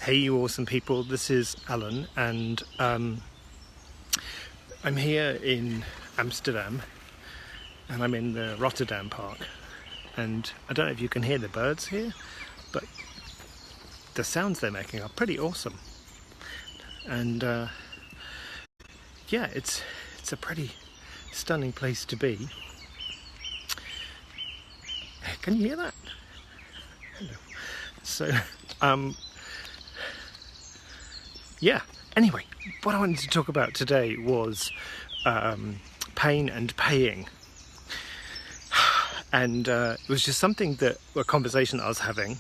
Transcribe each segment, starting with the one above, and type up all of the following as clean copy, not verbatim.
Hey you awesome people, this is Alun and I'm here in Amsterdam and I'm in the Rotterdam Park, and I don't know if you can hear the birds here, but the sounds they're making are pretty awesome. And yeah, it's a pretty stunning place to be. Can you hear that? Hello. So yeah, anyway, what I wanted to talk about today was pain and paying. And it was just something that, a conversation I was having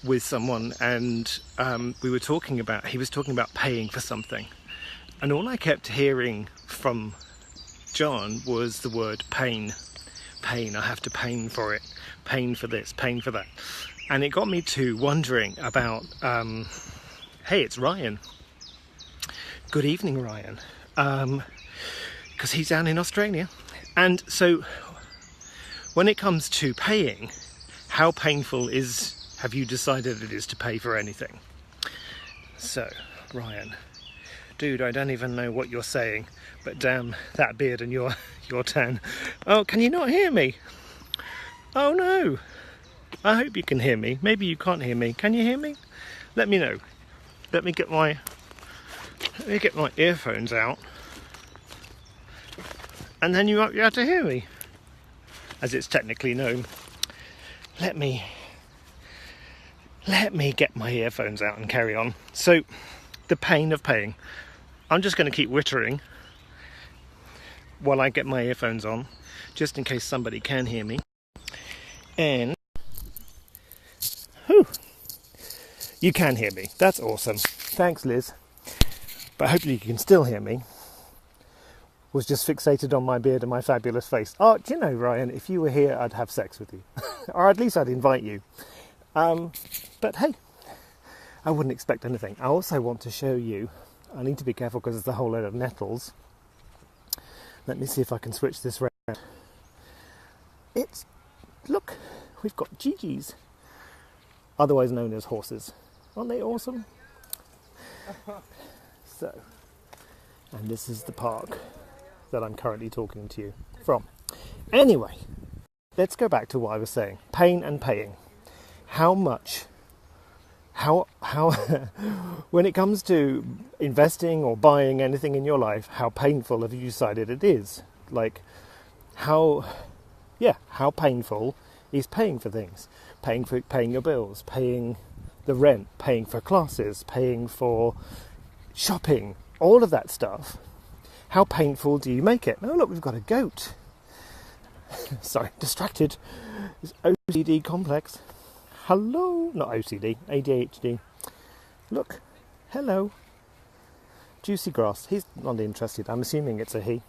with someone, and he was talking about paying for something. And all I kept hearing from John was the word pain. Pain, I have to pay for it. Pain for this, pain for that. And it got me to wondering about, hey, it's Ryan. Good evening, Ryan. Because he's down in Australia. And so when it comes to paying, how painful have you decided it is to pay for anything? So, Ryan, dude, I don't even know what you're saying, but damn that beard and your tan. Oh, can you not hear me? Oh no. I hope you can hear me. Maybe you can't hear me. Can you hear me? Let me know. Let me get my earphones out, and then you might be able to hear me, as it's technically known. Let me get my earphones out and carry on. So, the pain of paying. I'm just going to keep whittering while I get my earphones on, just in case somebody can hear me. And you can hear me. That's awesome. Thanks, Liz. But hopefully you can still hear me. Was just fixated on my beard and my fabulous face. Oh, do you know, Ryan, if you were here, I'd have sex with you. Or at least I'd invite you. But hey, I wouldn't expect anything. I also want to show you, I need to be careful because there's a whole load of nettles. Let me see if I can switch this around. Look, we've got Gigi's, otherwise known as horses. Aren't they awesome? So, and this is the park that I'm currently talking to you from. Anyway, let's go back to what I was saying. Pain and paying. How when it comes to investing or buying anything in your life, how painful have you decided it is? Like, how painful is paying for things? Paying your bills, paying the rent, paying for classes, paying for shopping, all of that stuff. How painful do you make it? Oh, look, we've got a goat. Sorry, distracted. It's OCD complex. Hello, not OCD, ADHD. Look, hello. Juicy grass. He's not interested. I'm assuming it's a he.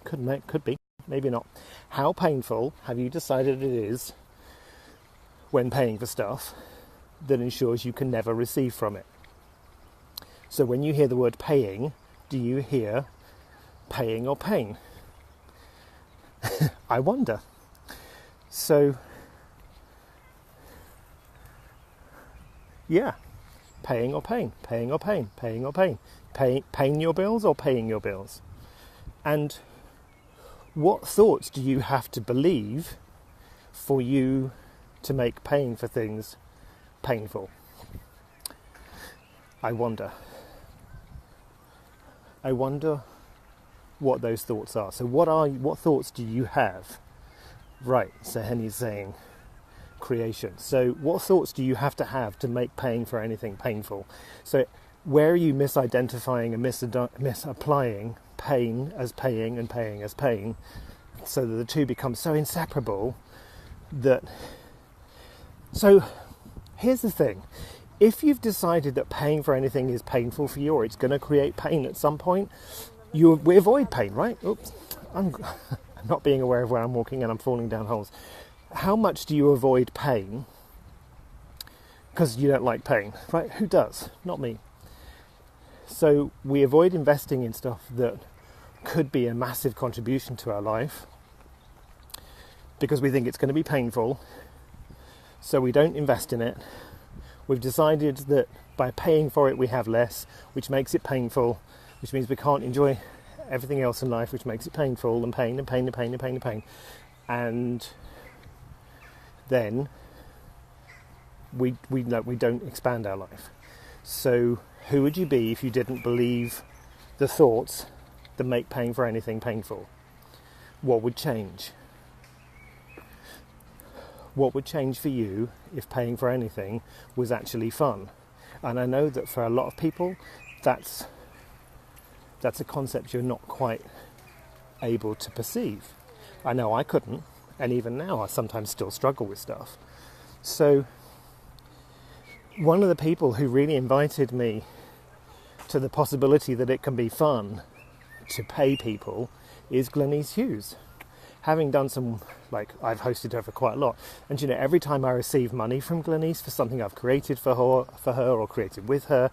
Could be, maybe not. How painful have you decided it is when paying for stuff that ensures you can never receive from it? So when you hear the word paying, do you hear paying or pain? I wonder. So, yeah, paying or pain, paying or pain, paying or pain. Paying your bills or paying your bills? And what thoughts do you have to believe for you to make paying for things painful? I wonder what those thoughts are. So what thoughts do you have? Right, so Henny's saying creation. So what thoughts do you have to make paying for anything painful? So where are you misidentifying and misapplying pain as paying and paying as pain, so that the two become so inseparable that... So here's the thing. If you've decided that paying for anything is painful for you, or it's going to create pain at some point, we avoid pain, right? Oops, I'm not being aware of where I'm walking and I'm falling down holes. How much do you avoid pain because you don't like pain, right? Who does? Not me. So we avoid investing in stuff that could be a massive contribution to our life because we think it's going to be painful. So we don't invest in it. We've decided that by paying for it we have less, which makes it painful, which means we can't enjoy everything else in life, which makes it painful, and pain and pain and pain and pain and pain. And then we don't expand our life. So who would you be if you didn't believe the thoughts that make paying for anything painful? What would change? What would change for you if paying for anything was actually fun? And I know that for a lot of people, that's a concept you're not quite able to perceive. I know I couldn't, and even now I sometimes still struggle with stuff. So one of the people who really invited me to the possibility that it can be fun to pay people is Glenise Hughes. Having done some, I've hosted her for quite a lot, and every time I receive money from Glenise for something I've created for her or created with her,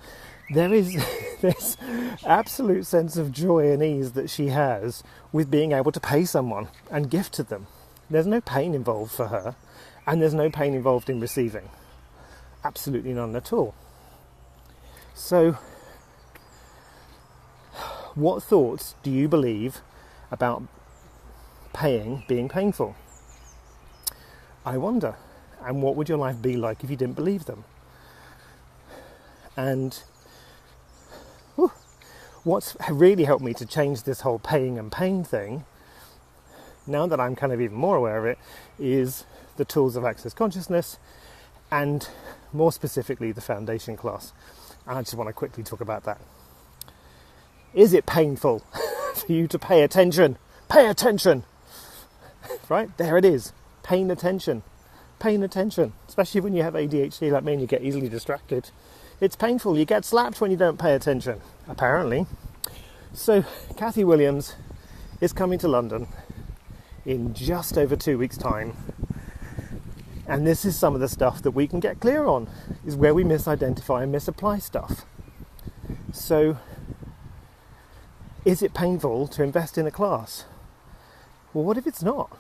there is this absolute sense of joy and ease that she has with being able to pay someone and gift to them. There's no pain involved for her, and there's no pain involved in receiving. Absolutely none at all. So, what thoughts do you believe about paying being painful? I wonder. And what would your life be like if you didn't believe them? And what's really helped me to change this whole paying and pain thing, now that I'm kind of even more aware of it, is the tools of Access Consciousness, and more specifically the foundation class. And I just want to quickly talk about that. Is it painful for you to pay attention? Pay attention! Right? There it is. Paying attention. Paying attention. Especially when you have ADHD like me and you get easily distracted. It's painful. You get slapped when you don't pay attention, apparently. So, Kathy Williams is coming to London in just over 2 weeks' time. And this is some of the stuff that we can get clear on, is where we misidentify and misapply stuff. So, is it painful to invest in a class? Well, what if it's not?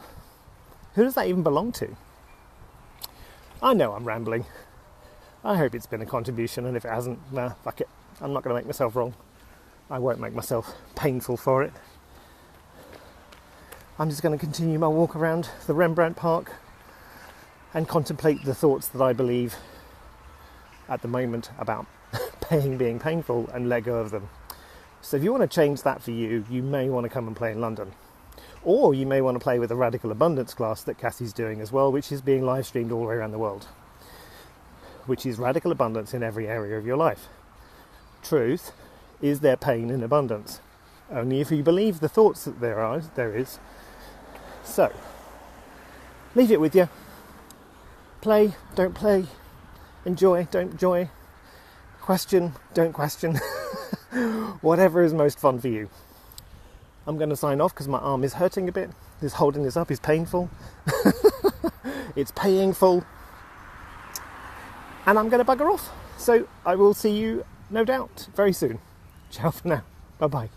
Who does that even belong to? I know I'm rambling. I hope it's been a contribution, and if it hasn't, fuck it. I'm not going to make myself wrong. I won't make myself painful for it. I'm just going to continue my walk around the Rembrandt Park and contemplate the thoughts that I believe at the moment about paying being painful and let go of them. So if you want to change that for you, you may want to come and play in London. Or you may want to play with the Radical Abundance class that Cassie's doing as well, which is being live streamed all the way around the world. Which is Radical Abundance in every area of your life. Truth, is there pain in abundance? Only if you believe the thoughts that there is. So, leave it with you. Play, don't play. Enjoy, don't enjoy. Question, don't question. Whatever is most fun for you. I'm going to sign off because my arm is hurting a bit. This holding this up is painful. It's payingful. And I'm going to bugger off. So I will see you, no doubt, very soon. Ciao for now. Bye-bye.